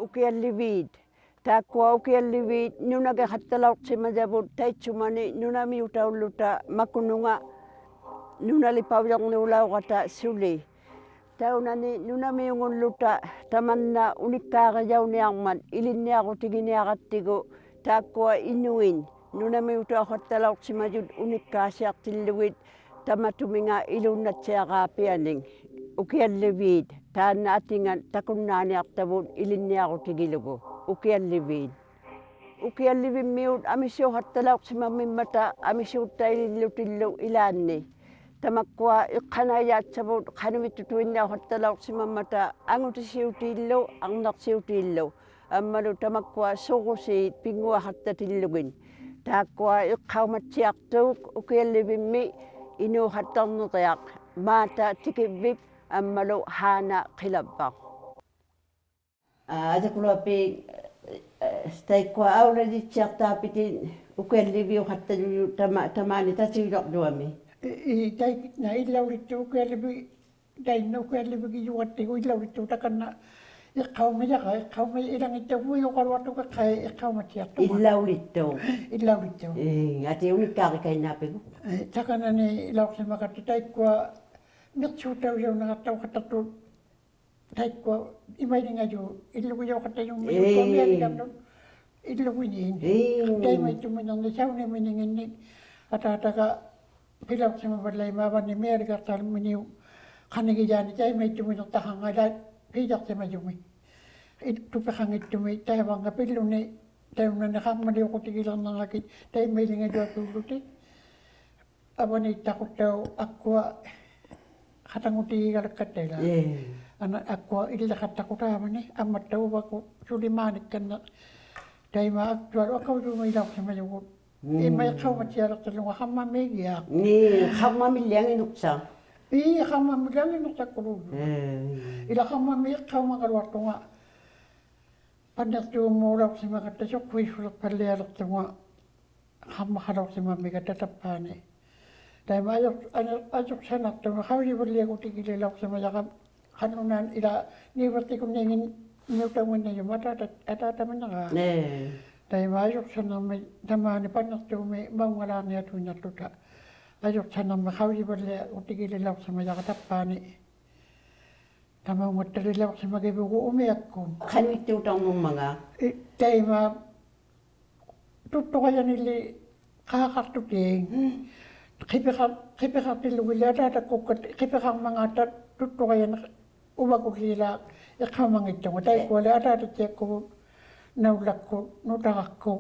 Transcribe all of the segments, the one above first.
Ukialliviit taakkua ukialliviit nunakaqattalaortimajavut taitsumani nunamiutaulluta makununga nunalipaujarniulauqata suli taunani nunamiungulluta tamanna unikkaaqajauniarmat ilinniaqutiginiaqattigu taakkua inuin nunamiutauqattalaortimajut unikkaasiartillugit tamatuminga ilunnatsiaqaapianing ukialliviit taanna atingan takunnaaniartavut ilinniaqutigilugu ukialliviit ukiallivimmiut amisiuqattalaortimammimmata amisiuttailillutillu ilaanni tamakkua iqqanajaatsavut qanumittutuinniaqattalaortimammata angutisiutiillu arnarsiutiillu ammalu tamakkua suqusiit pinguaqattatillugin taakkua iqqaumatsiartuuq ukiallivimmi inuuqattarneriaq maata tikivvik ammalu haana qilappaq atakulopi staikkua aulalitsiartaapitin ukialliviuqattaluyu tamaani tasiulorluami na illaurittu ukiallivi tainna ukiallivigiyuqattigu illaurittu takanna iqqaumajaqa iqqauma ilangittuvuiuqaruartuqaqqai iqqaumatsiartuqa illaurittu ati unikkaaqikainaapigu takanani ilauqsimaqattu taikkua mirsuutausiunaqattauqattartu taikkua imailingaju illugujoqattayummiuqamialigamnun illuguniin taimaittuminerni saunimininginni ataataka pilauqsimavallaimaavani mialikartaalminiu qanigijaani taimaittuminertaqangaila piijartimajumi tupeqangittumi taivanga pilluni taunani qammaliuqutigilernerngaki taimailingajuakuulluti avaniittaquttau akkua qatangutigigalakkattaila ana akkua illaqattaqutaamani ammattauvaku sulimaanikkanna taima aktualu akaujuuma ilauqsimajugut imma iqqaumatsialertallunga qammamigiaq qammamillianginuksa qammamillianginuqsakkuluullu ila qammami iqqaumaqaluartunga pannertuummuulauqsimaqatta soqquissulerpallialertunga qammaqalauqsimammiga tatappaani taima ajorsanartunga qausivalliagutigililauqsimajaqa qannunaan ila niivertikunniingin niutaunginnajuma ataataminaqa taima ajorsanarmi tamaani pannertuumi maungalaarniatuinnarluta ajorsanarmi qausivalliagutigililauqsimajaqa tappaani tamaungattalilauqsimagivugu umiakku qanittuutarnummaga taima tuttoqajanilli qaaqartutiing qipiqartillugilli ataatakukkat qipiqarmangaata tuttoqajan uvakuliila iqqaumangittunga taikkuali ataatatsiakkugu naullakku nutaqakku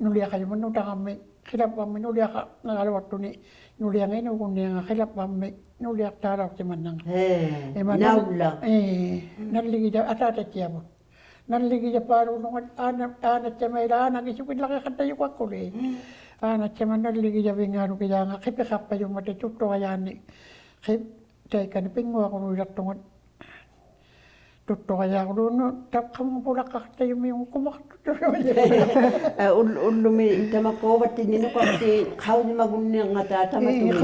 nuliaqajuma nutaqammi qilapvammi nuliaqa naqaluartuni nulianginugunnianga qilapvammi nuliartaalauqtimannanga naulla nalligija ataatatsiavu nalligija paaluununga aanatsamaila aanakisukillaqiqattayuqakkuli aanatsama nalligija vingaanukijaanga qipiqarpajumata tuttoqajaanni taikani pinguaquluilartunga tuttoqajaaquluunnu taqqamupulaqqartayumiunkumaqtuttoqaja ullumi tamakkuuvattinninuqarti qaulimagunniangata tamatumina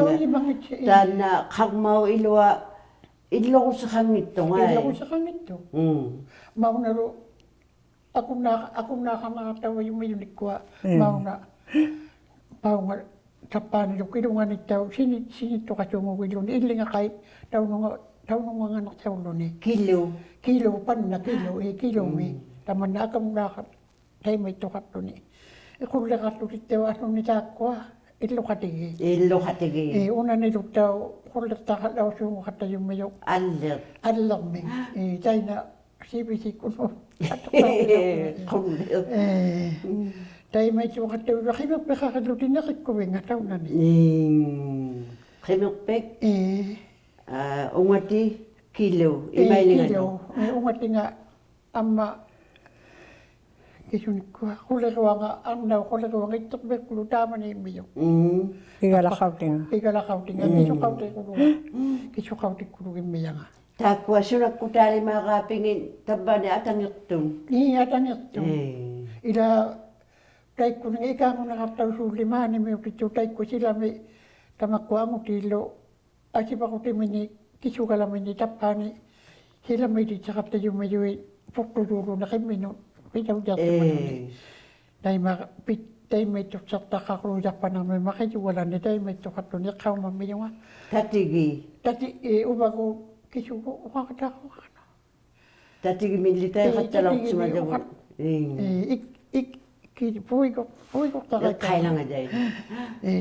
taanna qarmau ilua illoruseqangittunga maunaru akunnaqamaqattavayumiyunikkua mauna paunga tappaani lukilunganittau sinittoqasungugilluni illingaqai taununganganartaulluni kilo panna kilumi tamanna akamnaaqa taimaittoqartuni iqulleqartutittau asnuni taakkua illuqatigi unaniluttau qullertaqallausuunguqattayummiyo allermi taina sipisikunu taimaittuqattaulla qimerpeqaqillutinneqikkuvinga taunani qimerpek ungati kilo imailinga ungatinga amma Kisunikua, kuleruanga anna, kuleruanga itukbe kulu tamani miyo. Igala kautinga. Igala kautinga, kisu kauti kulu imiyanga. Takua suna kutali makapingin tabane atangirtun. Ni atangirtun. Ila taikku ni ikang nakatau sulimani mi ukitu taikku sila mi tamakuangu tilo. Asipakuti mini kisukala mini tapani. Sila mi di sakap tayo mayuwi pukuduro na kimino. Pitaw jatuh ni. Dai ma dai mai tu sakta kakru japan na mai makai wala ni dai mai tu katu ni kau mami yang. Tati ubaku kisuku wakata wakana. Tatigi militer katalok cuma jawab. Pui ko takai. Kailangan jai.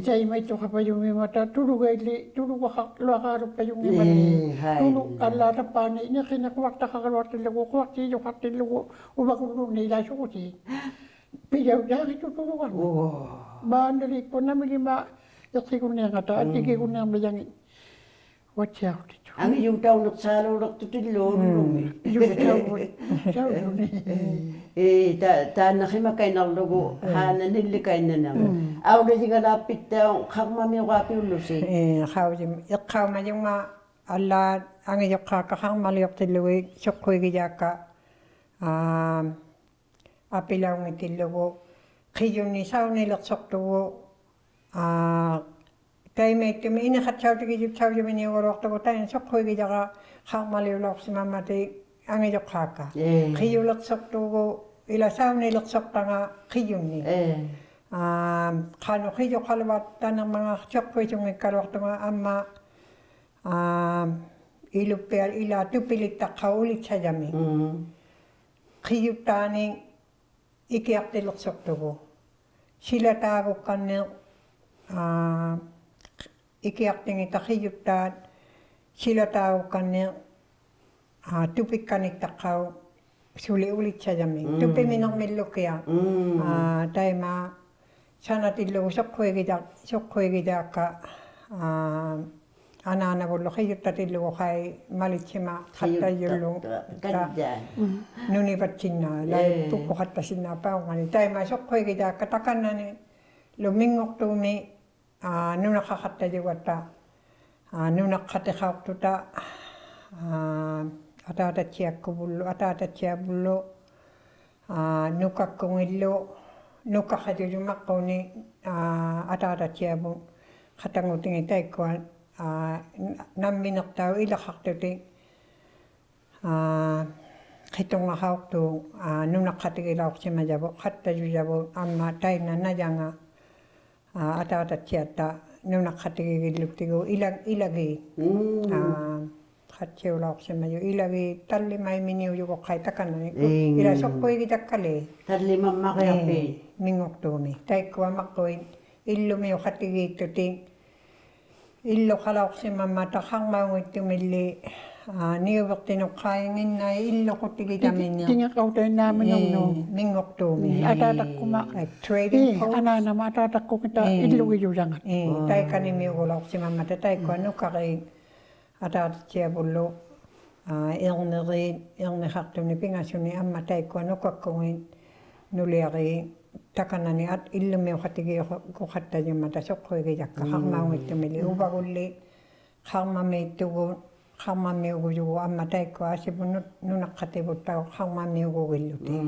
Dai mai tu kapayung mi mata tulu gai tulu wakak luaka rupayung mi mati. Tulu Allah tapani ni kena kuat tak kalau kuat si jo hati lu ubaku ni dah suci. Pijau jangan itu tulu kan. Bandari ko na lima yaki ko niya kata tigi ko niya bayang. Watch out. Ang yung taon nagsalo nak tutilo rumi. Jauh ni. Ta nakimakay na lugo hana nilikay na naman. Aw na siya lapit taong kakmami wapi ulusi. Ikaw ma yung Allah ang iyok kakakang maliyok tiluwi syukwi gijaka apilaw ng tiluwo kiyon ni saw nilak soktuwo tayo may tumi inakatsaw tigi saw yung miniyawalok tuwo tayo syukwi gijaka kang maliyok si mamati ang iyok kaka kiyon lak soktuwo ila saw nilak sokta nga kiyon ni kano kiyo kalawat ng mga syukwi yung ikalawak tuwa ama ilupel ila tupilit takaulit sa jami. Kiyutani ikiyak tilok soktugo. Sila tago kanil ikiyak tingita kiyutan sila tago kanil tupik kanik takaw suli ulit sa jami. Tupi minang milukya. Tayo ma sana tilo sokkwe gida ka ana bollo khayutta tilu khay malichima khatta yullu nuni batchinna lai tukku khatta sinna pa ngani tai ma sokhoy gida katakanna ni lumingok tu mi nuna khatta jiwata nuna khatte khawtuta ata chiakku bullo ata chiabullo nuka kongillo nuka khaju jumakoni ata chiabu khatangutingi taikwan namminak tao ilakak tuti kitong akak tu nunak katigilak si majabo katta jujabo amma tayo na najanga ata tiyata nunak katigiluk tigo ilagi katsiulak si majo ilagi tali may miniu yuko kay takan ila sokkoy gitak kali tali mamakiyapi mingok tu mi tayo kwa makoy illo miyo katigil tuti illo kalawak si mama takang mawit tumili niwak tinukayangin na illo ko tigitamin niya. Tinga kau tayo namin yung no. Mingok tumi. Atatak ko ma. Trading post. Ana na matatak ko kita illo iyo jangan. Tayo kanimi ulawak si mama tayo ko ano kakay atatak siya bulo. Yung nakaktum ni pingasyon ni amma tayo ko ano kakungin nuliyari. Takanani at illo meu khatigi ko khatta jama ta sokko ge jakka khamma ngit meli ubagulli khamma me tugo khamma me go jo amma tay ko asibun nuna khate butta khamma me go gelluti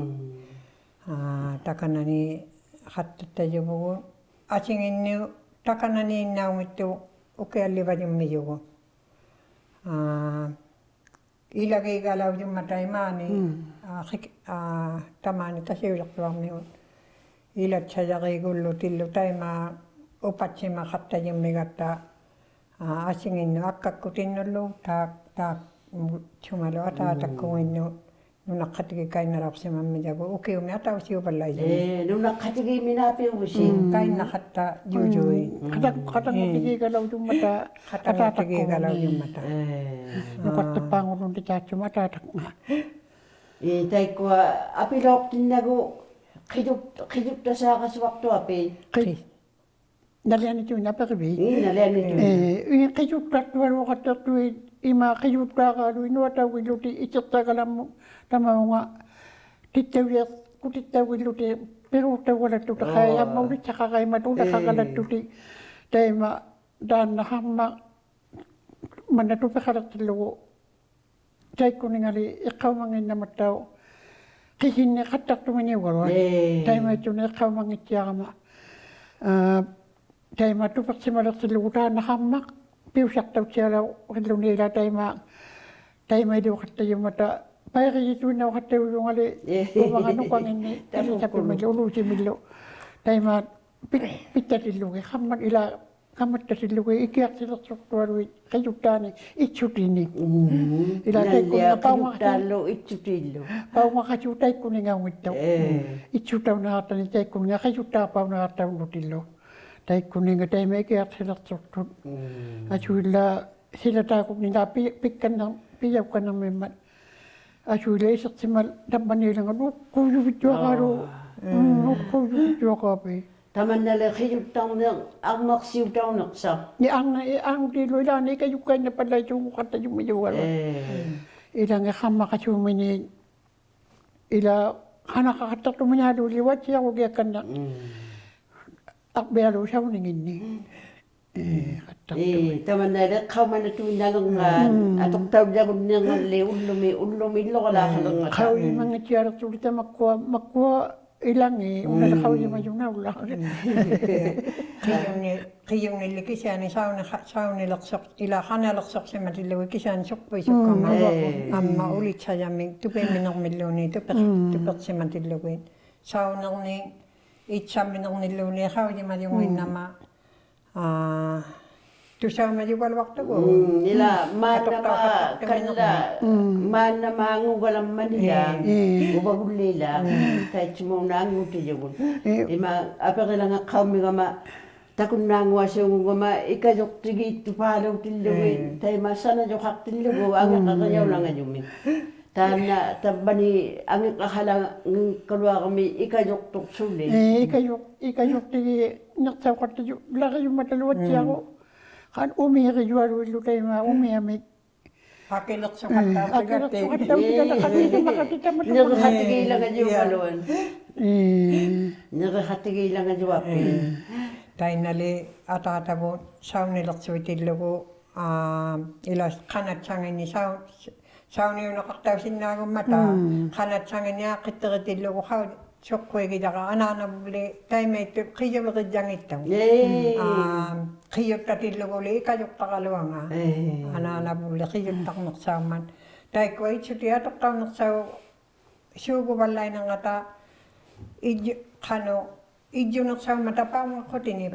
takanani khatta ta jobo achingin ni takanani nawmitu oke alli bajum me jogo ilagay galaw juma tay mani tamani ta sewlak tuang me ilat sajagay gullo tillo tayo ma upat ma khatta yung megata asingin no akkakutin no lo tak chumalo ata kungin no nakatigi kay narap si mami jabo okay umi ata usi upalay no nakatigi minapi usi kay nakata jujuy katang utigi galaw yung mata katang utigi galaw yung mata nukatapang unong di chacho mata tak nga tayo ko apilok tinago Kidup ta sa kaswakto api. Nalian itu napakibi. Nalian itu. Ini kidup tak walo kata tu ima kidup tak kalau ini wata wiluti ikut tak kalam tama nga titawiyat kutittauilluti peruuttaugalattuta kai amma ulitsaqaqaimat ulaqaqalattuti taima taannahamma manatupeqalertillugu taikkuningali iqqaumanginnamattau qisinne qattartuminiugalua taimaitsuni iqqaumangitsiaqama taima tupeqsimalertillugu taannahammaq piusartautsialau qilluniila taima iluqattayummata pairituina uqattaullungali umanganuqanginni talisapimillu ulusimillu taima pittatillugi qammat ila qammattasillugi ikiartilersortualui qiyuttaani itsutini ila taikkunna paumaqatallu itsutillu paumaqasu taikkuningaungittau itsutaunaqartani taikkuninga qiyuttaapaunaartaullutillu taikkuninga taima ikiartilersortut asuilla sila taakukninga pikkanna piyaukkannamimmat asuilla isertimal tammaniilanga nuqquyuvittuaqalu nuqquyuvittuaqaapi Tamannale khiyuttarneq arnersiutaunersa. Ni ang ilaani kayukkainna pallaitungu qattayummijugalu. Ilanga qammaqasumini ila qanaqaqattartuminalu liwatsiaqugiakkanna aqbialu sauninginni. Tamannale qaumanatuinalunga atoqtaullagunnernerli ullumi illoqalaaxalunga. Qauimangatsialertuli tamakkua ilangi unalaqauja majunaulla qiyunilli kisani saunilersoq ila qanalersorsimatillugi kisani suqpuisukkama amma ulitsajami tupimminermilluni tupeqsimatillugi saunerni itsamminermilluni qaujimajunginnama tusaamajugaluartugu ila maannama kalla maannama angugalammaniya ubagullila taitsumuunaangutijugun ima apeqilanga qaumigama takunnaanguasiungugama ikajortigiittupaalautillugi taima sanajoqartillugu angeqaqajaulangajummi taanna tabbani angeqaqalangkaluaqami ikajortorsulli ikajortigi nertauqartiju laqajummataluatsiaqu kan umiri jualu taima umiami tainali ataatavu saunilersuitillugu ilas qanatsangini sauniunaqartausinnaagummata qanatsangini aaqitteritillugu soqquigijaqa anaanavuli taimaittu qiyuleqijjangittagu qiyuttatilluguли ikajortaqaluanga anaanavuli qiyuttarnersaammat taikku itsuti atoqtarnersau suuguvallainangata qanu ijjunersaammata paungaqqutini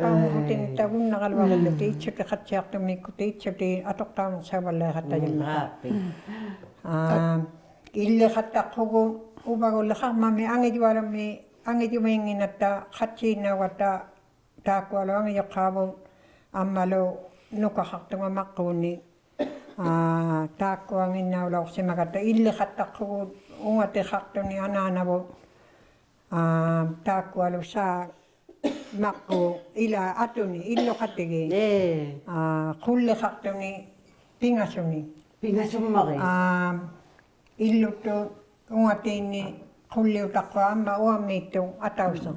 tagunnaqaluarilluti itsuti qatsiartumikkuti itsuti atoqtarnersaavallaaqattajumma illeqattaqqugu ubagulle qammami angijumiinginatta qatsiinnaugata taakkualu angijoqqaavu ammalu nukaqartungamaqquuni taakkuanginnaulorsimagatta illeqattaqqugu ungatiqartuni anaanavu taakkualu saa maqqu ila atuni illoqatigi qulleqartuni pingasuni pingasummari illuttu ungatiinni qulliutaqqua amma uammiittu atausa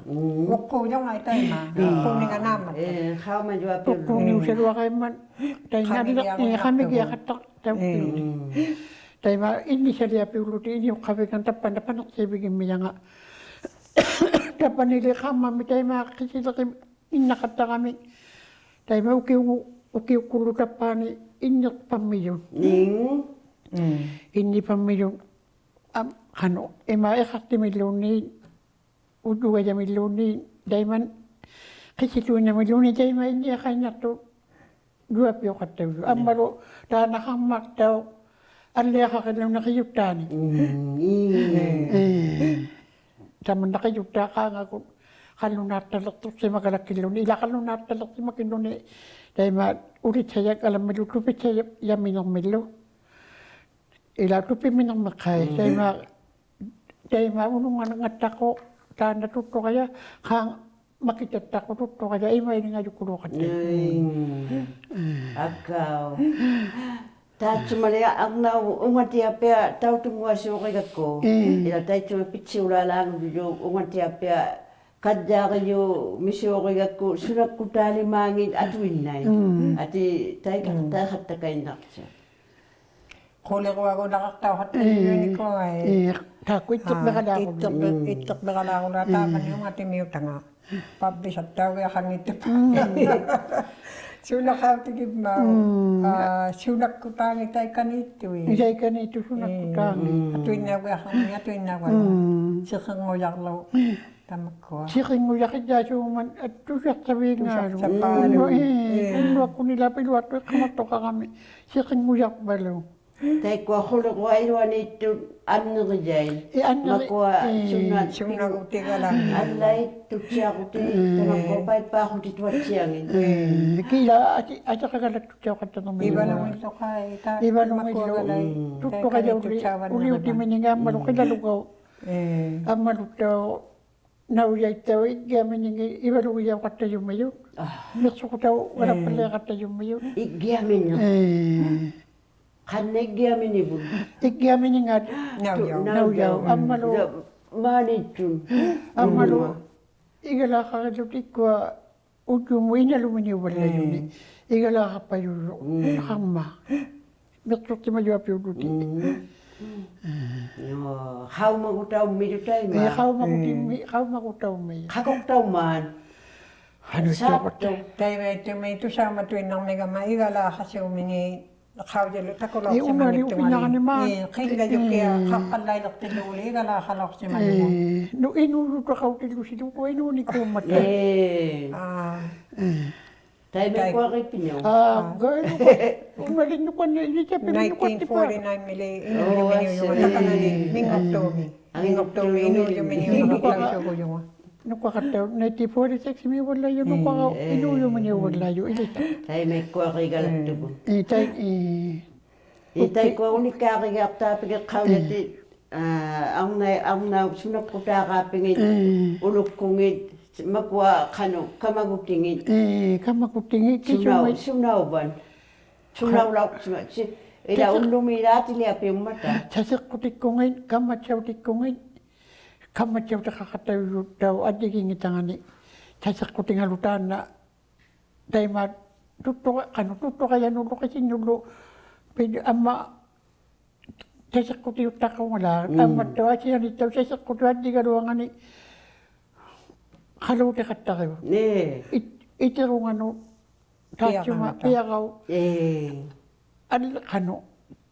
uqquujonga taima uqquuninga naammatta qaamajuapi uqquuniusaluaqaimman tainalla qamigiaqatta taima innisaliapiulluti iniuqqavigan tappaneqsevigimmiyanga tappanili qammami taima qisileqi innaqattaqami taima ukiuqqullu tappaani innerpammiyun innipammiyun qanu ima iqartimilluunni uddugajamilluunni daiman qisituinamilluunni taima inniaqainnartu juapiuqattavlu ammalu taanaqammartau alliaqaqilluna qiyuttaani tamannaqiyuttaaqaangaku qallunaartalertussimakalakkilluni ila qallunaartalersimakilluni taima ulitsajaqalammilu tupitsajaminermillu ila tupiminermeqqai taima unungangattaqu taanna tuttoqaja qaang makitattaqu tuttoqaja imainingajukkuluuqatta akkau Taatsumalia arnau ungatiapea tautunguasuuqigakku. Ila taitsu pitsiulalaangu ungatiapea kadjaariu misuuqigakku sunakku taalimaangin atuinnai. Ati taikattakainnarsa. Kuliruagu naqartauhat yuuniko ai. Taku Ittok beqalaaqulla taamani ungatimiutanga. Pabbisаттaugia qangittupa. Sunaqautigimma sunakku taangi taikaniittui. Taikaniittu sunakku taangi. Atuinnaugiaqarni siqingujarlu tamakkua. Siqingujaqijaasuuman attusaqsaviingaalu. Unnuakkunila piluattu iqqamattoqarami siqingujarpalu. Taikua khuluqua iluaniittu annerjain. Makua Sunaqutigalami. allai tutsiaquti tamakua paipaaquti tuatsiangin. Kila ataqagalattutsiaqattanami. Ibalungilluqai Ibalungillu tuttuqajauli uliutiminingaammalu qilalugau. Ammaluttau naujaittau iggiaminingi ibalugijauqattayummayu. Mirsuqutau walappalleeqattayummayu. Iggiaminna. Qanneiggiaminibun. Iggiaminingaat naujau ammalu maanittun. Ammalu igalaqaqallut ikkua ujumu inaluminiuvallayuni. Igalaqappayullu qamma. Mirsuqtimajuapiulluti. Haumagutaummidu taima. Qaumaqutaummi. Qaqoqtaumaan. Saatto. Taiveettumi tusaamatuinnarmigama igalaqasiumini qaujalu Umali upinaqanimaan. Qillajukkia qaqqallailertilluuli igalaqaloqsimalugu. No inuuruqaqautillusilu inuuni kuummata. Taimekua qipinau. Gailu umalinnuqan ilitapilunnuqattipa. 1949 mili inuljuminiujuma mingortuumi. Mingortuumi inuljuminiujuma. Nuqaqattau 1946 mi wallayu nuqaqa inuuyumini wallayu ilita. Taimekua qigalattukun. Taikua unikaaqigaartaapige qaunati arnau sunaqqutaaqaapingit ulukkungit makua qanu kamagutingit. Kamagutingit Sunauvan. Sunaulauqsima. Ila ullumilaatiliapiummata. Taseqqutikkungiit kammatsautikkungiit kammatsauteqaqattayuttau adigingitangani taseqqutingalutaanna taimaat tuttoqayanulluqisinullu amma taseqqutiuttaqungalaa ammattau asianittau taseqqutu addigaluangani qaluutiqattariu itirunganu taatsuma piaqau alqanu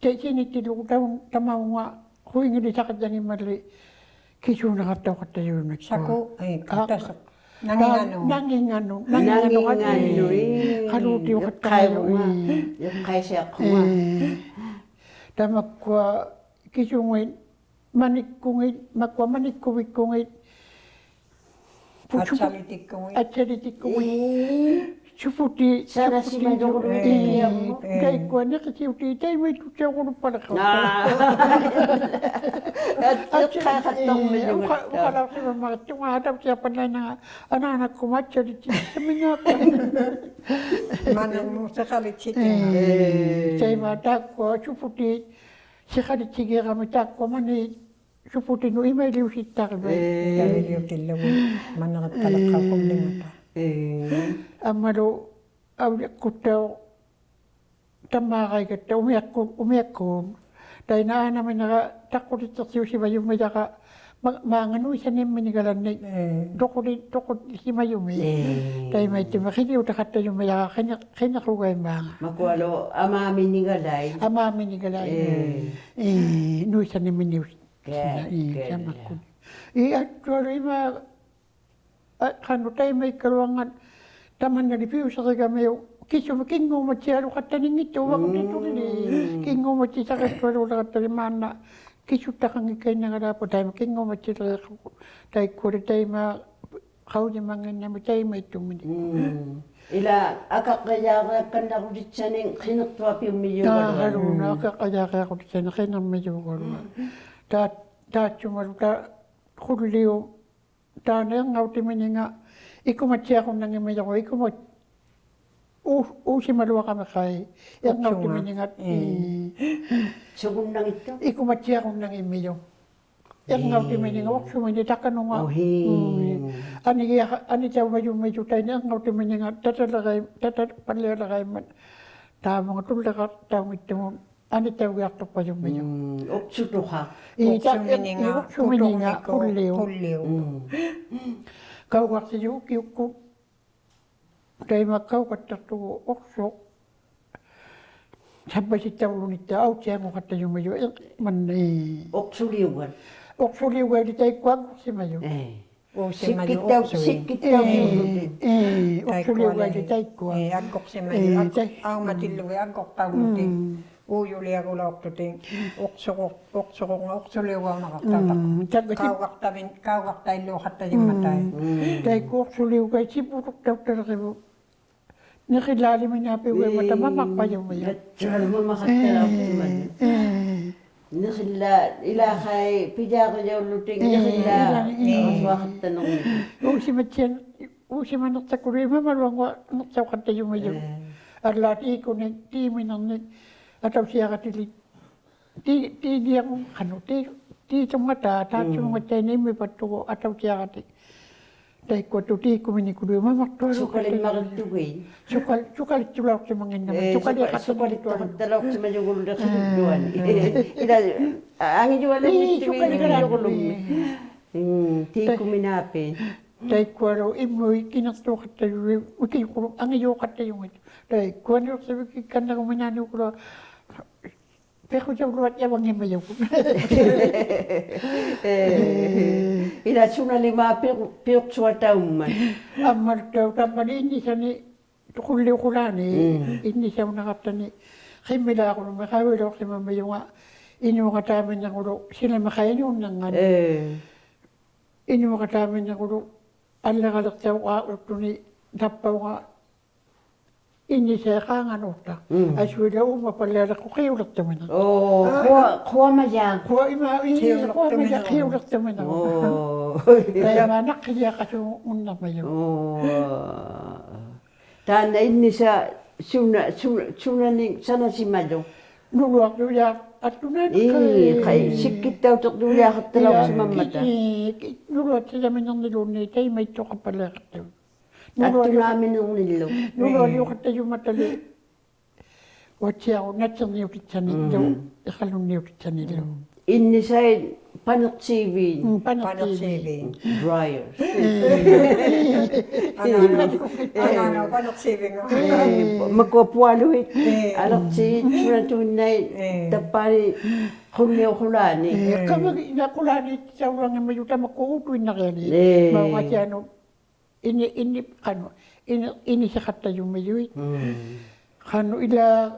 tasinittilugu tamaunga huingilisaqatjangimalli kisuunaqattauqattayuunnak Saku katasaq. Nanginganu qaluutiuqattamayu Qaisiaqquma. Tamakkua kisunguit manikkungit makua manikkuvikungit Atsalitikkunguit suputi kaikua neqisiuti taimitutsiaquluppalaqqa uqalaqsimamaqattunga hatapsiappannainaga anaanakkum atsaliti samingaappa Manumuusaqalitsitin. taima taakkua suputi siqalitsigiqami taakkua mani suputinu imaliusittaqivai Taviliutillugu manaqattalaqqaqullimata. Ammalu auliakkuttau tammaaqaigatta umiakkuun tainaanaminaga taqqulitsersiusivayummilaqa maanganuisanimminigalanni toqulisimayumi taimaittima qiniutaqattayummilaqa qinaqlugaimaanga Makualo amaaminigalai. Nuisanimminnius samakkun attualuima qanu taimaikkaluangan tamannali piusaqigamiu kisuma kinguumatsialuqattaninngittu waqtitulli kinguumatsisaqattualuulaqattalimaanna kisuttaqangikkainnagalaapu taima kinguumatsileequ taikkuuli taima qaulimanginnami taimaittummini Ila akaqqajaaqaqqannaqulitsanin qinertuapiummiyuugalua. Haruuna akaqqajaaqaaqulitsani qinarmiyuugalua taatsumalu qulliu taaneerngautiminiga ikumatsiaqunnangimiyoqu uusimaluaqamiqai erngautiminigat Sugun nang ito. Ikumatya ko nang imiyo. Yang ngau ti meni ngawak sumini takan nga. Ani taw medyo tayo nga ngau ti meni nga tatalagay man. Tama nga tulad ka taw ito mo. Ani taw yak to pa yung medyo. Oksu to ha. Sumini nga kulliw. Kau wak si yuk ko. Tayo makau katatu okso. Sampai si taw lunit taw siya mo kata yung medyo. Oksu liwan. Okso liwan di tayo kwag si medyo. Sikit daw sulutin. Okso liwan di tayo kwag. Agok si mayo. Ang matiluwi, agok talutin. Uyo liya ko laok tuting. Okso liwa nakaktatak. Kawak tayo lokat tayo matay. Tayo ko okso liwan si purok daw talaga. Nakilali mo niya pa yung mata mamakpa yung mayo. Gatsural mo makatalaw naman. Nakila, ila kay pija ko jaw luting, nakila, wakat tanong nito. Usi man naktakuri, mamalwang wa naksawakan tayo mayo. Arlati ko na ti minang ataw siya katili. Ti diyang kano, ti itong mata, tatsong mata ni may patuko ataw siya katili. Dahil ko ito ti ko minikuli, mamaktuwa. Sukalin makatugay. Sukalit tulak sa mga naman. Sukalit makatalaw sa mga gulo na sinugluan. Ang ijuan lang ito yung gulo. Ti ko minapin. Dahil ko araw, imoy, kinaktukat tayo, ang iyo kat tayo ito. Dahil ko ano, sabi ko, kanda ko manano ko, pero sa ulat niya, wang imayaw ko. Ila suna lima piyok suwata man. Amar daw, tamani, hindi siya ni, tukuliw ko lang hindi siya nakapta ni, kimila ako, makawil ako si mama yung inyo katamin niya ko, sila makainyo nang ano. Inyo katamin niya ko, alakalak sa ako ni, dapaw nga, ini saya kangen uta. Aswila mapalala ko kayo ulat naman ako. Kuha majang. Kuha majang kayo ulat naman ako. Kaya manak kaya kasi unna mayo. Tanda ini sa suna ni sana si Mado. Nuluak duya at tunan Kay sikit daw tok duya ka talaw sa mamata. Nuluak siya naman ng nilunay tayo may ito kapala ka. At namin ng nilo. Nuluak ka tayo matali. Watsi ako natsang niyo kitsa nilo. Ikalong niyo kitsa nilo. Ini sa panaksibin. Panaksibin. Dryers. Ano, panaksibin nga. Magkwapualuhit. Alak si suna tunay. Tapari kulani. Kapag inakulani sa urang may yuta makuutuin na kaya ni. Mga siya ini sa kata yung may yuit. Kano ila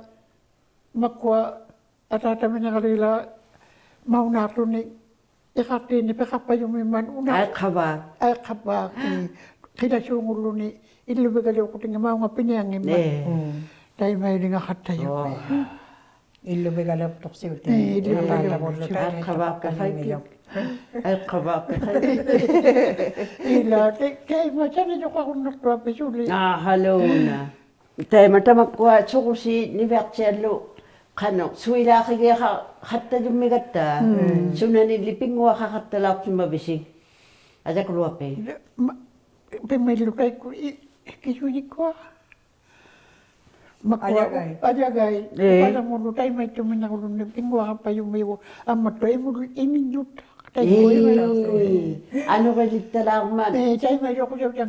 makwa atatamin na kalila maunato ni ikati ni pekapa yung may man una. Ay kaba. Ay kaba. Kila sungulo ni ilubigaliw ko tinga mga piniyangin man. Dahil may nga kata yung may. Ilubigaliw tok siya. Ay kaba ka kayo. Ay kaba ka kayo. Ila, kaya macam ni ako naktuwa pisuli. Hello na. Tayo matamak ko suko si ni Bercello. Kano, suila kaya hatta yung megata. Suna niliping wa kakatalaw si mabisig. Ada ko luwape. Pemilukay ko, kisuni ko. Ajagay. Ajagay. Parang mo lutay may tuminang ulo ni pingwa pa yung may amat ay mo iminjut. Ano ka dito lang man? Tayo may yoko siya dyan.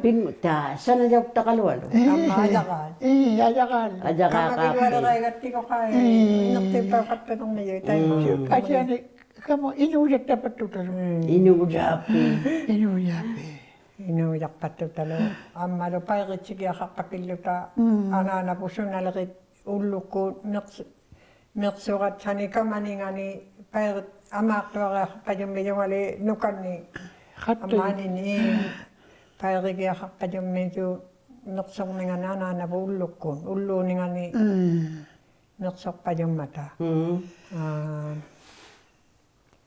Pinta, sana daw takalwalo. Ajakal. Ajakal. Ajakal ka. Kamagilwala kayo gati ko kayo. Inaktipa ka tanong na yun. Kasi ano, kamo inuyat dapat tutalo. Inuujapi. Inuyapi. Inuyak patutalo. Amalo pa sige kakapilo ta. Ana na puso na lakit ulo ko naksukat sani ka maningani pa amak to ka yung medyo mali nukan ni amani ni pa sige ka yung medyo naksok ni nga nana na ulo ko ulo ni nga ni naksok pa yung mata.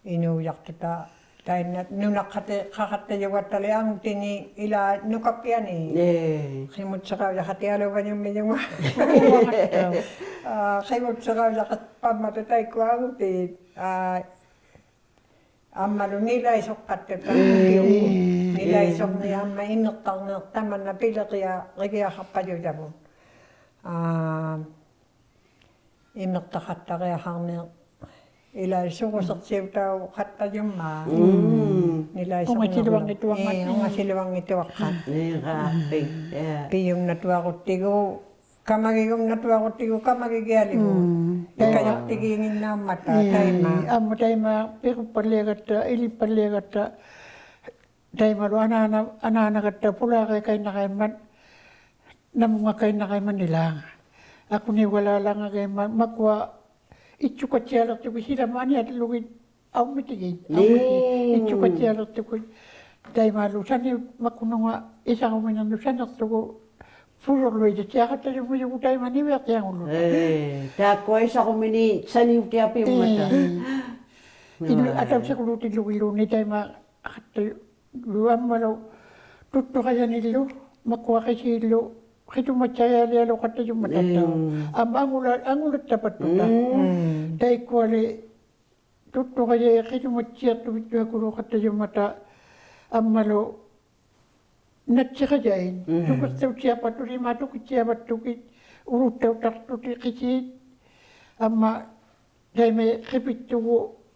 Inuyak kita Tai nunakakatta jawattale angutini ila nukappiani. Khimut sakaw yakati alovan yung medyo khimut sakaw yakat pamatatay ko angutin. Ammalu nila isok katteta nila isok ni amma inutang taman na pila kaya kapayo jabo. Inukta katta kaya hangni ila isok usok siyutaw katta jumma. Nila isok nga silawang ituwak ka. Piyong natuwa ko tigo kamagigong natuwa ko tigo kamagigali mo. Kayak tigingin na mata tayma. Amo tayma pero paligata ili paligata tayma ro ana kata pula kay nakaiman namunga kay nakaiman nila. Ako ni wala lang kay makwa ichukatsara tu sila mani at lugit au mitigin. Ichukatsara tu tayma lusan ni makununga isa ko minan lusan at tu puro lo ito siya kata yung mga tayma ni wak yang ulo. Tako isa ko mini sani uti api mata. Ataw sa kulutin luwilo ni tayma kata luam malo tutto kaya nilo makuha kasi ilo kito macaya lalo kata yung matataw. Angulat dapat tuta. Dahil ko ali tutto kaya kito macaya tuwito ako kata yung mata malo natsaka jain. Tukot taw siapa tu lima tu siapa tu urut taw tak tu kisi amma dai me khipit tu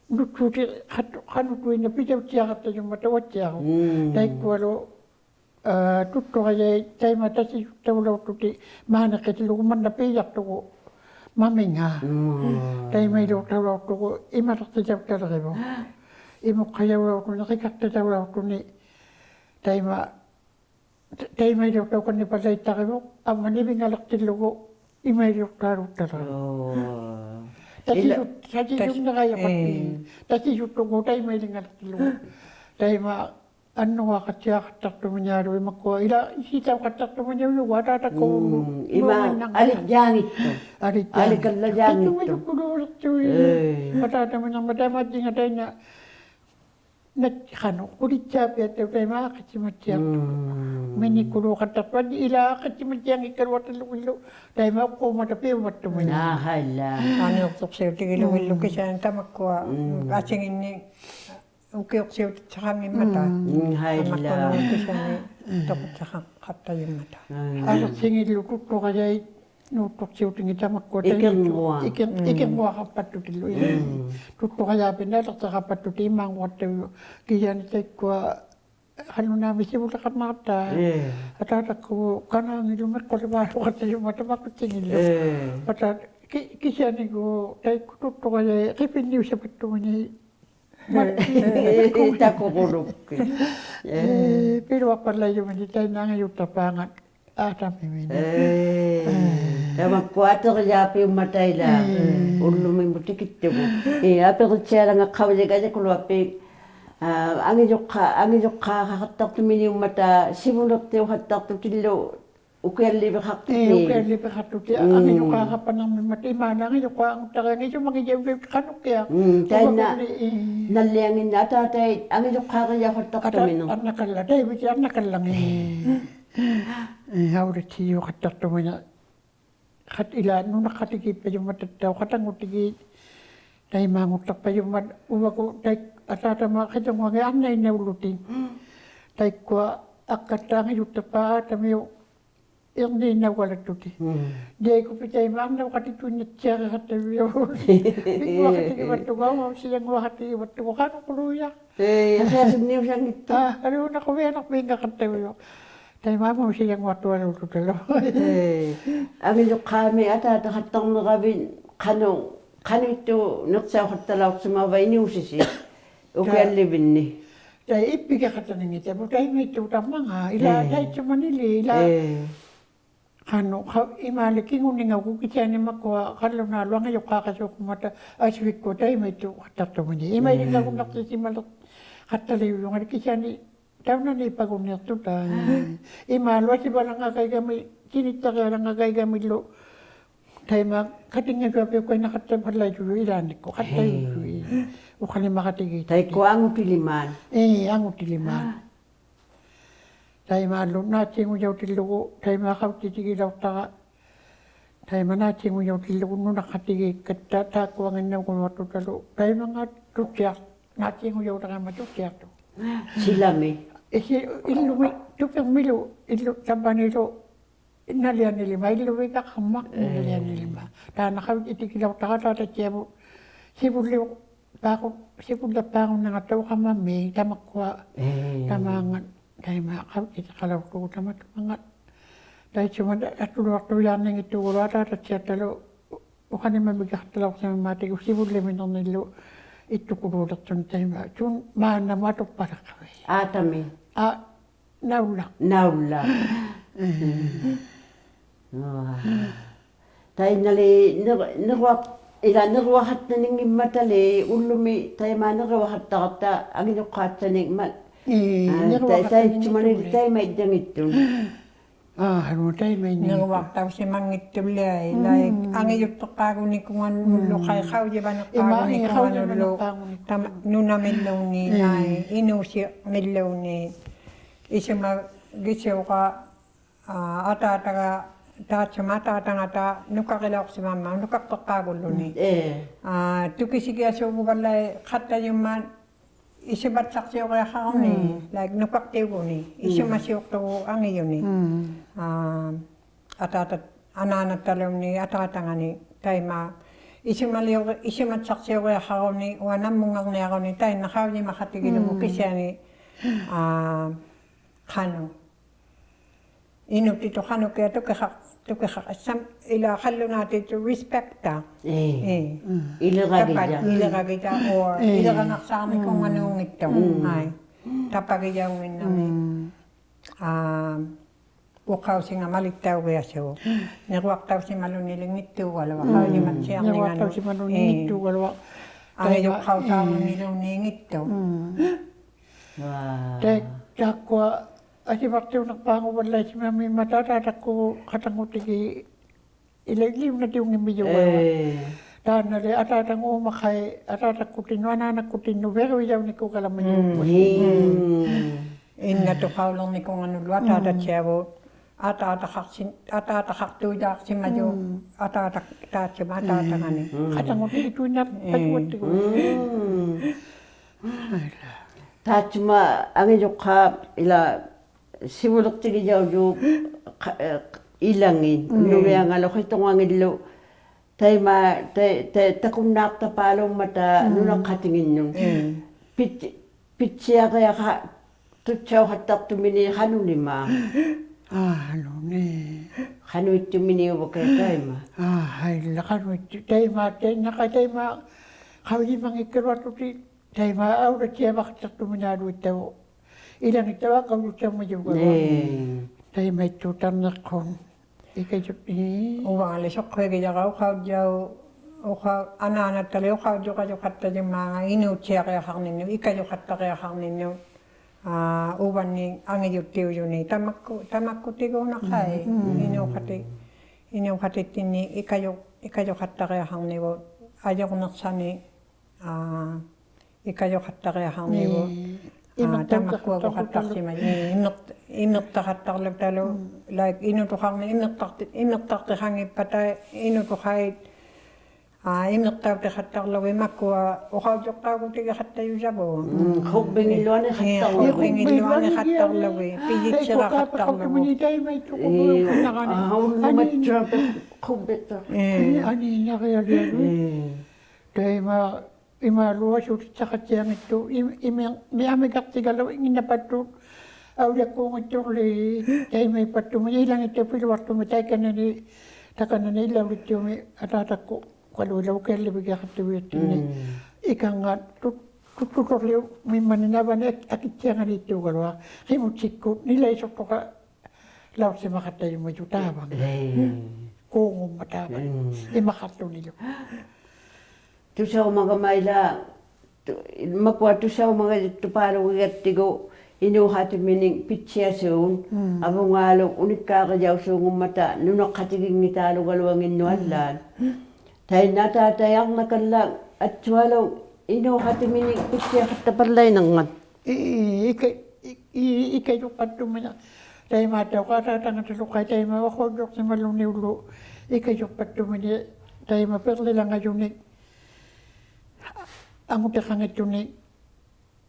nutu khanu tu ina pitaw siapa tu yung mata watya. Dai ko lo tutto kaya dai mata si taw lo tu mana kiti lu man na piyak tu maminga. Dai me lo taw lo tu ima tak taw taw rebo. Imo kaya lo tu nakikat taw lo tu ni dai ma Tay may doktor ko ni pasay takimo, ang manibing alak tilugo, imay doktor tara. Tasi yung nakaya pati, tasi yung tungo tay may alak tilugo. Tay ma ano nga katya katak tumanyaro mako ila isitaw katak tumanyaro wala ta ko ima alit kala jangit to. Mata tamanya madama dinga tay na kano kulit sabi at tay ma katsimatya. Mini kulo katapan ila katsimatyang ikarwat luwilo tay ma ko matapi wat tumanya. Hala. Ano tok sa tigilawilo kasi tamak ko asing ini ukiyok siya sa kami mata. Hala. Tamak ko siya ni takot sa kata yung mata. Ano singil lukot ko kaya nutok siya tingin tamak ko tay. Ikan mo kapatutilo. Tutto kaya pinatak sa kapatutimang wato kiyan tay ko ano namin siya mula ka mata. At ko kanang ilumat ko limaso ka tayo mata makutingin. At kisya ni ko tay ko tutto kaya kipindiw sa patungan Kita ko kulok. Pero wapalay yung hindi tayo nangayon tapangan. Atami min. Tama kuato kaya api umatay la. Ulo may mutikit ko. Api ko siya lang akawali kaya kulo api angin jokka hakatak tumini umata sibulok teo hatak tutilo ukyan libe haktuti. Ukyan libe haktuti. Angin jokka kapanang mati mana angin jokka ang tagangin yung mga jawab kanok kaya. Dahil na naliangin na tatay angin jokka kaya hatak tumino. Anak kala dahil biti anak lang hawrit siyo hatak tumina. Kat ila nung nakatigip pa yung matataw katangutigi dahil mangutak pa yung umago dahil atata mga kitang mga anay na ulutin. Dahil ko akatang yuta pa tami yung di na wala tuti. Dahil ko pitay mga na wakatitunyat siya katabi yung wakatigi batugaw mo siyang wakatigi batugaw kanong kuluya. Asasam niyo siyang ito. Ano na ko may anak may kakatabi yung dahil mama mo siyang watuwa ng tutalo. Ang ilo kami atata katang nakabin kano ito naksa katalaw sa mga vainiusisi. Ukyan libin ni. Dahil ipiga ka taning ito. Dahil may tutang mga ila dahil sa Manili ila imaliking uning ako kitya ni makuha kalo na luang ayaw kakasok mata aswik ko dahil may tukatak to mani. Imay rin ako naksisimalak kataliw yung kitya ni taon na ipagunyat to tayo. Imalwa si ba lang kay kami kinita kaya lang kay kami lo. Dahil katingan ko ko nakatabalay ko ilan ko katay ko. ukani makatigi. Tai ko ang piliman. Angu tiliman. Tai malu na tingu jau tilugu, tai makau titigi lau taga. Tai mana tingu jau tilugu nu nakatigi kata ta kuangin na ko watu talu. Tai mga tutiak, na tingu jau taga matutiak tu. Sila me. Illu mi, tupang milu, illu tabanilo. Nalian nilima, illu mi kakamak nalian nilima. Ta nakau titigi lau taga ta tiabu. Sibulio bako sibulio bangun nga tau kamami tamakwa tamangan dai makau kita kalau tu tamat mangat dai cuma atu waktu yang ning itu rata ta cetalo bukan mabigah talo sa mati ko sibulio minon nilo itu kudu datun tema cun mana matok para kawe Atami. naula Naula. Tai nali nirwak ila nirwahat na ning matali ulumi tay ma nirwahat ta agin qatsa ning ma tay cuma ni tay may dangitun haru tai mai ni Nagwaktaw si mangitulay. Like, ang iyot to kago ni kung ano kay kaw di ba nakago ni kung ano lo. Nuna milaw ni nay. Inusi milaw ni. Isa mag-gisyaw ka atataga Tachama tangata nukakilak si mama nukakakago lo ni. Tukisigi aso ko balay kata yung man isibat saksiyo kaya kao ni. Like nukaktigo ni. Isimasiyok to ang iyo ni. Ananat talaw ni atatanga ni. Tay ma isimat saksiyo kaya kao ni. Wanam mungang niya ako ni. Tay nakaw ni makatigil mo kisya ni. Kano. Inut ito kano kaya to ila khalo natin to respect ta. Ilagagita or ilaganaksami kung anong ito. Ay. Tapagiyawin namin. Ukaw si nga malitaw kaya siya. Nagwaktaw si maluniling ito. Wala wakaw ni matsiyang ni nga. Nagwaktaw si maluniling ito. Wala ang ukaw sa maluniling ito. Takwa Asi waktu nak pangu balai si mami mata aku katangu tigi ileglim na tiung imbiyo dan nale ata tangu makai ata kutin wana na kutin no vero yaw ni ko kalaman in na to kaulong ni kung ano luat ata chebo ata kaktu dak si majo ata si mata ngani katangu tigi tunya pagwat tigo Ta cuma angin jokha ila sibulok tigi jauju ilangin nuri ang alo kay tungangin lo tay ma tay takumnak tapalong mata nunang katingin yun pitsiya kaya ka tutsaw hatak tumini kanu ni ma ano ni kanu tumini ubo kaya tay ma hay la kanu tay ma nakatay ma kawin mangikirwa tuti tay ma aura siya makatak tuminado ito ilang ito ako lutsang majuga. Tay may tutan na kong. Ikayot ni. Uwang alisok kaya kaya ukaw jaw ukaw ananat tali ukaw jaw kayo kata yung mga inutsiya kaya kang ninyo. Ikayo kata kaya kang ninyo. Uwan ni ang iyot tiyo yun ni. Tamak ko tigaw na kay. Inyo kati tini ikayo kata kaya kang ninyo. Ayaw ko naksani. Ikayo kata kaya kang ninyo. Tamak ko katak si may inok takatak lang talo like inok kang inok tak hangi patay inok kahit inok takatak lawi makwa ukaw jok tago tiga katay usabo hubing ilwan ni katak lawi pijit sila katak lawi haun lumatsa hubit ani na kaya liyan tay ma imaluwa siya sa katsiyang ito. May amigak sigalaw ingin na pato. Awya ko ng ito li. Kaya may pato. May ilang ito pilwak tumitay ka na ni. Taka na nilaw ito may atatak ko. Kalulaw kaya libigya ka ito ito ni. Ika nga tututor liw. May maninawa na akit siya nga dito. Kalwa. Kaya mo tsiko. Nila isok ko ka. Law si makatay mo yung tabang. Kung matabang. Imakatlo nilo. Tusaw mga mayla makwa tusaw mga tuparo gatigo inuhat mining pitsia soon abo ngalo unik ka jaw so ngumata nuno katiging nitalo galwangin nualan tay nata tayang nakalang at swalo inuhati mini pitya hatta palay nangat. Ikay yung patumina. Tayo mataw ka sa tangan sa lukay. Tayo mawakogok sa maluni ulo. Ikay yung patumina. Tayo maperli lang ngayon ni. Ang utakangit yun ni.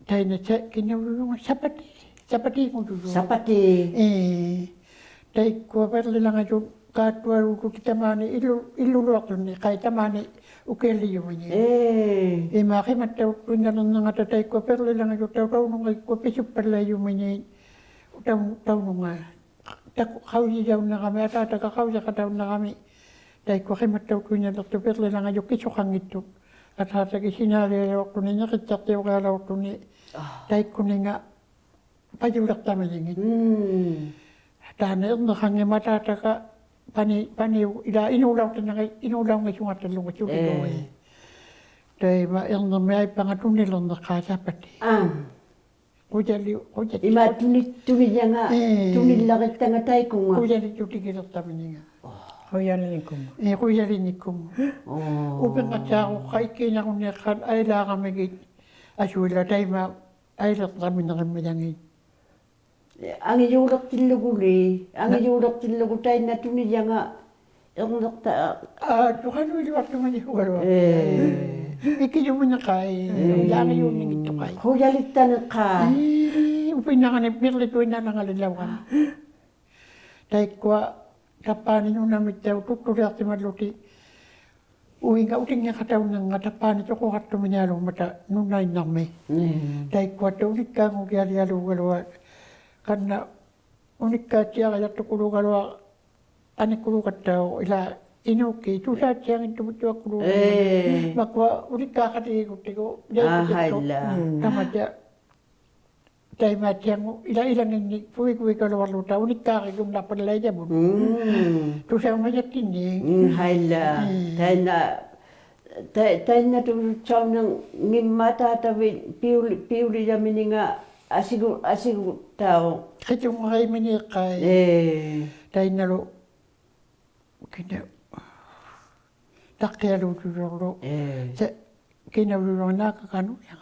Tayo na sa kinawulungan. Sapati. Sapati ko dulu. Sapati. Tayo ko perli lang ngayon. Katwa ulo kita mani. Iluluwak yun ni. Kahit mani. Ukeli yung niya. Maki mataw ko na lang nga tatay ko. Perli lang ngayon. Taw nung ay ko. Pisip pala yung niya. Taw nung nga. Kausi daw na kami. At kausi ka daw na kami. Tayo ko mataw ko na lang. Perli lang ngayon. Kisukang ito. At hatag isinali ako niya. Kitati ako kala ako ni. Tayo ko nga. Pajulak tayo niya. Tanay ang nakangin matataka. Pani inulaw nga yung atalong at yung gawin. Dahil yung may pangatong nilang nakasapati. Ima tunit niya nga, tunit lakit ka nga tayo ko nga. Kuya rin yung tigilat namin niya. Kuya Linikum. Kuya rin ko. Upang at ako, kay kinakong niya kan, ay lang kami git. Asula tayo ay lang kami na kami yangin. Ang iyulak tiluguli, ang iyulak tiluguli tayo na tunid niya nga. Ang nakta... Tukan mo yung waktu man yung garo. Ikinyo mo na kay. Yang yung ningito kay. Huyalita na ka. Upin na ka na pirlit ko na nangalilawan. Dahil kwa, tapanin yung namit daw, tuturi at maluti. Uwi nga uting niya kataw ng nga tapanin ko kung kato manyalong mata nung nain nami. Dahil kwa, ulit ka kung kiyari-yalo galawa. Karena unik ka siya kaya tukulu galawa. Anik kulu kataw ila inuki. Susat siya ng tumutuwa kulu. Makwa unik ka katigo-tigo. Hala. Tama siya. Dahil matiyang ila-ilang ini. Puwi-puwi galawa luta. Unik ka kagong dapat lay niya mo. Susay mo niya tini. Hala. Tayo na tumutsaw ng ngimata tabi piuli namin nga asigo tao. Kasi yung mga imini kay. Dahil nalo. Kina. Takyalo duro. Kinawulong nakakano yan.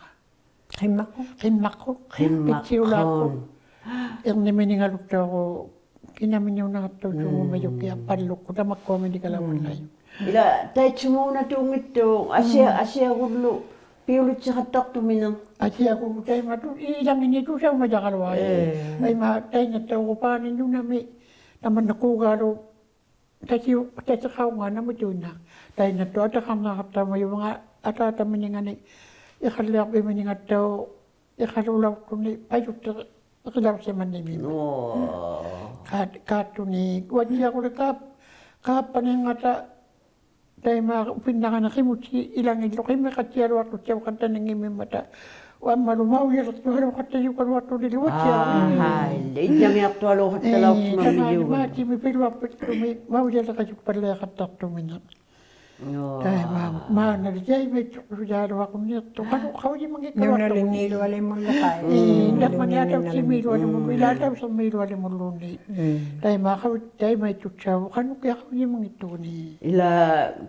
Kimako. Pitsiulako. Yung namin nga lukta ko. Kinamin yung nakataw sumayok kaya palok ko. Tamak ko hindi kalawan layo. Ila tayo sumuna tungit to. Asya gulo. Piulit sa katak tuminang. Asya ko tayo matu. Ilang ini to siya majakalwa. Ay tayo nataw ko pa ninyo nami. Naman nakugalo. Tayo nga naman yun na. Tayo nataw at akang nakataw mo yung mga atataman niya nga ni. Ikalap mo niya nga taw. Ikalulaw ko ni. Ayot ikalap siya man ni Mima. Kato ni. Wad siya ko na kapan niya nga ta. Dahil pinaka na kimuti ilang ilo kayo may katsiyaro at siya kanta ng imim mata. Wan malumaw yun at yung kata yung kalwato niliwat siya. Hindi niya may aktualo at talaw sa mga iyo. Mati may pilwapit ko may mawala na kayo pala katak tuminak. Dahil nalijay may tsukujaro ako nito. Kano kau yung mga Yung kalwato? nalinilo alay mo lakay. Hindi man yataw si Milo alam mo. Ilataw sa Milo alam mo luni. Dahil may tsuksaw. Kano kaya kau yung mga ito ni? Ila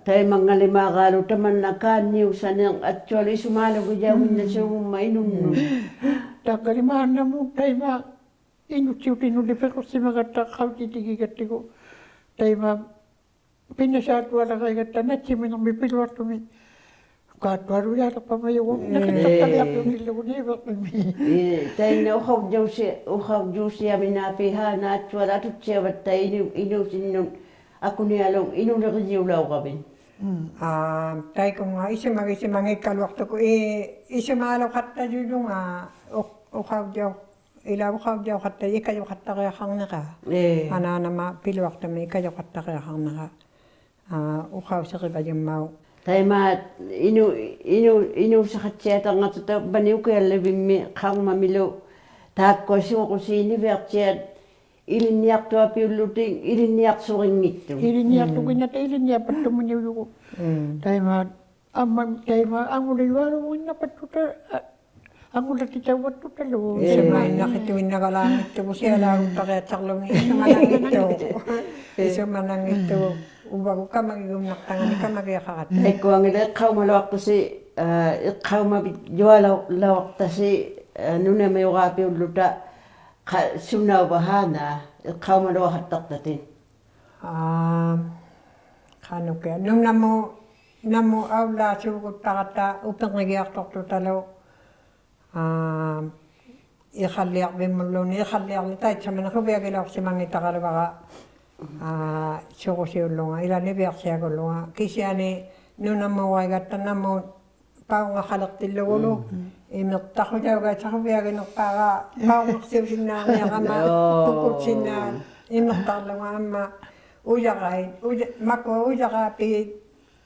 tayo mga lima kalo taman na kanyo sa nang actually sumalo ko dyan na siya mainom. Tagalimahan na mo tayo inutsiw tinulipe ko si mga takaw titigigati ko. Tayo pinasatwa lang kayo gata na siya minang bipilwar kami. Katwaro yata pa mayo. Nakitagtagyak yung ilo niya. Tayo na uhaw diyo siya minapiha na actual atot siya bat tayo inusin nun. Ako niyalong inunakasiulaw kami. Tayo ko nga isimang ikalwakto ko. Isimalaw kata dito nga. Uhaw diyo. Ilaw uhaw diyo kata. Ikayo kata kaya kang naka. Ana na pilwakto mo. Ikayo kata kaya kang naka. Uhaw sa kiba yung mau. Tayo inu sa katseta nga tuta baniw kaya labing kang mamilo. Tako siya ko si inivertsiyat. Iliniyak to api uluting, iliniyak suring ito. Iliniyak to ganyan, iliniyak pa tumunyo yung. Tayo ang uliwaro mo na patuta. Ang ulat itawat to talo. Isumay nakituwin na kalamit to. Siya lang paketsak lang. Isumanang ito. Ubago ka magigumnak tangan ka magyakakata. Ay ko ang ila kaw malawak to si iqqauma jualawaqtasi nunami uqaapiulluta sunnauvahana iqqauma luaqattaqtatin Kanukia. Namu aula suukuttaqata upengigiartortutalo ikhalliaq bimmulluuni ikhalliaqli taitsamana huviagilaorsimangitaqaluvaqa suqusiullunga ilani viarsiagullunga kisiani nunamuuaigatta namu paunga khalaqtillugulu imertaxujaugaatsaquviaginerpaaga paungersiusinnaarniaqama pukutsinaa imertarlunga amma ujaqai makua ujaqaapi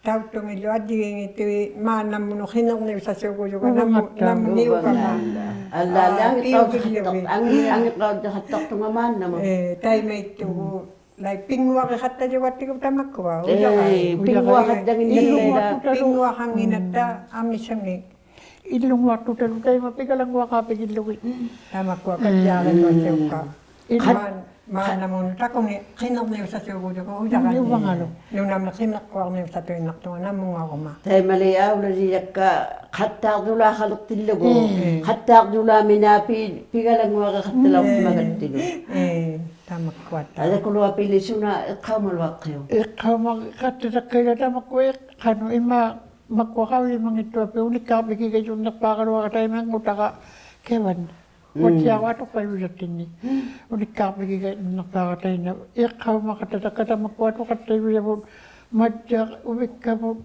tauttumillu addigiingittuvi maannamunu hinerniusasuugujuga namu niukama angiqqautaqattartunga maannamu taimeittugu lai pinguaqi qattajugattigu tamakkua pinguaqanginatta amissangi Illunguartutalu taima pikalanguaqaapikillugi. tamakkua kajjaalennuasseukka maannamun takuni hinerniusasuugujuga ujaqai Niuvangalu. nunamna hinerkuarniusatuinnartunga namungaquma taimali aulasiakka qattaardulaaqalertillugu qattaardulaaminaapi pigalanguaqa qattalaortimagattinu tamakkuatta alakulua pilisuna iqqaumaluaqqiu Iqqauma qattatakkaila tamakkua iqqanu imma makkua qavimangittuapi unikkaapikigajunnerpaaqaluaqa taimangutaqa kevan. Watsiawaatuqqayusattinni unikkaapikigajunnerpaaqa taina iqqauma qattatakkatammakkuatu qattayuyavun majja uvikkavun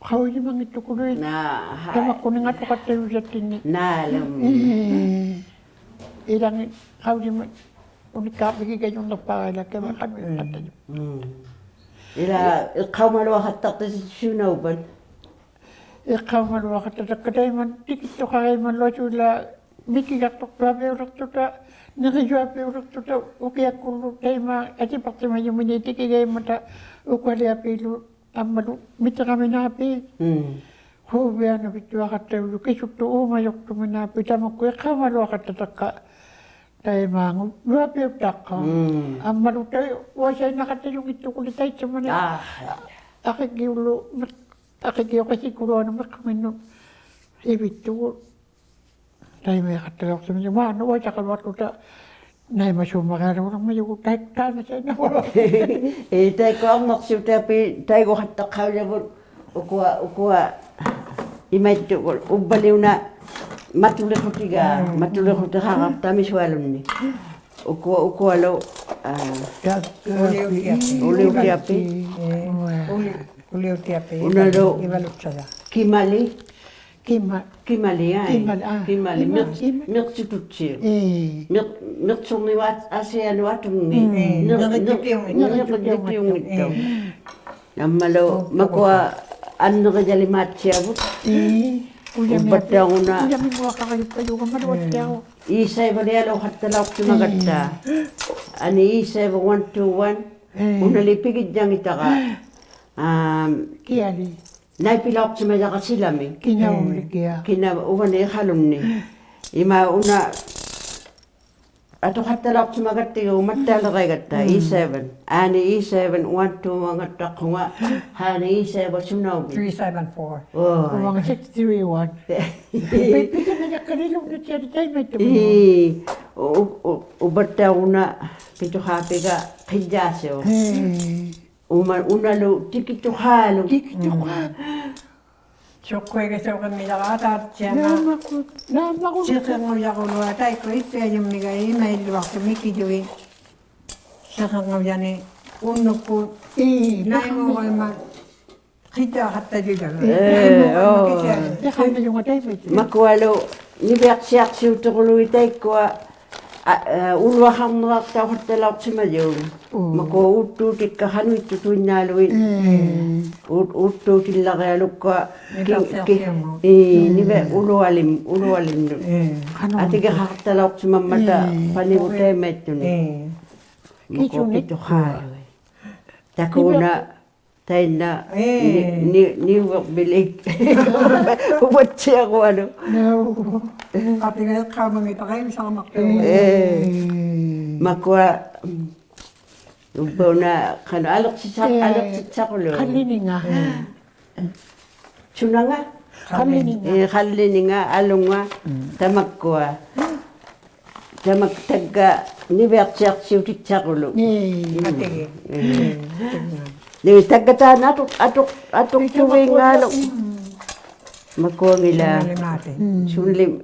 qavimangittukului tamakkuningattu qattayusattinni naalum ilangi qavima unikkaapikigajunnerpaaqaila kevan qanuiqqattaju ila iqqaumaluaqattaqtissunaupan Iqqaumaluaqa tatakataiman tikittuqaraiman luasuilla mikigartortuapiullertuta nerijuapiullertuta ukiakkullu taima atipartimajumini tikigaimmata ukaliapiilu ammalu miteraminaapi huuvianu vittuaqattaulu kisuttu uumajortuminaapi tamakku iqqaumaluaqa tatakka taimaangu luapiuttaqqa ammalu tai uasainaqattajungittukuli taitsamani aqikiullu Akikiokasikuloana meqqaminnu ivittugu taimeeqattalaortumini maana uataqaluarluta naimasuumaqaaluurammajugu taanasainavolo taikoarnersiutaapi taiguqattaqaujavut ukua imaittugu ubbaliuna matulekutiqaqartamisualunni ukualu uliutiapi uliutiapi Unalu. ivalutsaya kimali Kimali, kimali mirtsututsi mirtsurniwaat asianuatungi nirqittiungittu nammalu makua annerijalimaatiavut uppattaanguna Ujaminguaqaqayuppajugamaluattiagu iisaivalualu qattalaortimagatta ani iisaiva 121 unalipigijjangitaqa Kiali naipilaortimajaqasilami Kinaulikia kina uvani halunni ima una atoqattalaortimagattigu mattaaleraigatta E7 aani E7 121ngattaqqunga haani E7 sunaupi 374 Uwanga 631 Pipinajakkalilunutiari taimaittu ubattaaguna pituqaapiga qijjaaseo unalu tikittuqaalu Sokkuege soqamilaqaataartiama siqerngujaqulua taikku ippiajummiga imailluartu mikijugi siqerngujani unnukku naimuuqaima qitaaqattajujaga Iqammajunga taimaittu makualu niviarsiarsiutorului taikkua ulvaharnerartauqattalaortimajuun makua uuttuutikka hanuittu tuinnaaluin uuttuutillarialukka nive ulualimnu atigeqartalaortimammata panigu taimaittuni makukituqaalui takuuna tainna niuverbilik uvatsiarualu qatigaeqqaamangitaqaimisaarmartuuga makua ubbuna qanu alertsitsaqulu Qallininga sunanga Khallininga alunga tamakkua. Tamaktaga nivertsiarsiutitsaqulu. Matigi. Ni tagataan atuk tuwingalu. Makuangila. Malimate. Sunlim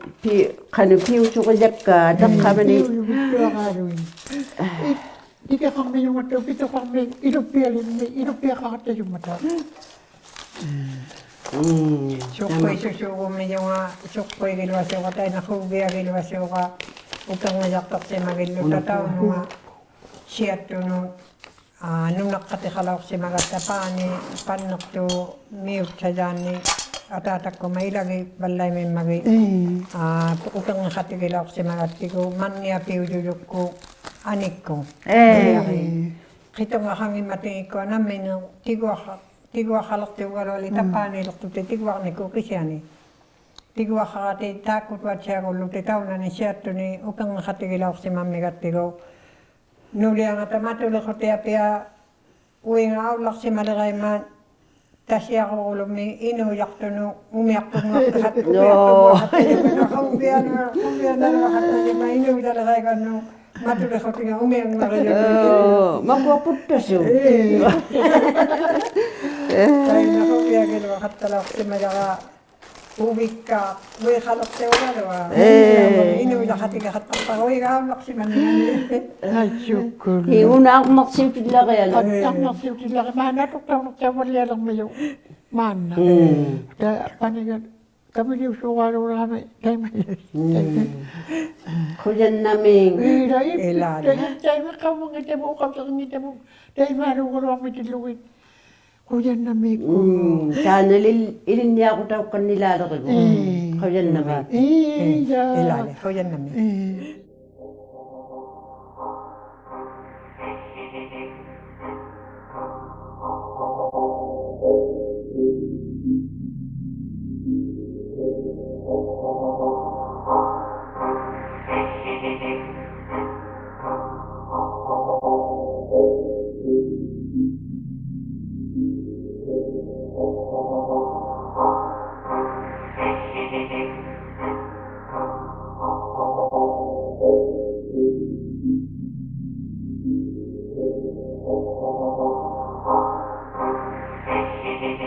kanu piu sukajakka takkamani. Ika kami yung mata, ito kami ilupia kakata yung mata. Sukkoy susuko mo yung sukkoy gilwasyo ka tayo nakubia gilwasyo ka. Upang majaktak si magilo tataw nung siyat to nung nakatikalaw si magatapani panak to miyot sa dyan atatak ko may lagi balay may magi upang nakatigilaw si magatiko man niya piudulok ko anik ko kito nga kami mati ko namin tigwa kalak tiyo galwali tapani lak to tigwa ni ko kisyani tigwa kakati takut wat siya ko luti tao na ni siya to ni upang nakatigilaw si mami gatiko nuli ang atamato ko tiya piya uwi nga awlak si malagay man tasya ko ulo mi inuyak to no umiyak to mga kahat umiyak na lahat na yung mainuwi talagay ka no matuli ko tiga umiyak na kayo Magwapudtas yun. kaya nakubiyak ilo katalak si malagay ubik ka, uwi kalok sa ulo inuwi na katiga katapang uwi ka awlak si manini Ay, syukur. Una ako maksiwtid lang kaya. Ang nasiwti lang, mana tukang nagsabalya lang mayo. Mana. Kaya panigan, kami di usukalo rame. Kaya mayo. Kuyan namin. Kaya makaw mga tamo, kapag mga tamo. Kaya maro ko rame tiluwin. Kuyan na may ko. Sana ilin niya ako daw kanila ko. Kuyan namin. ilali, kuyan namin Thank you. Thank you.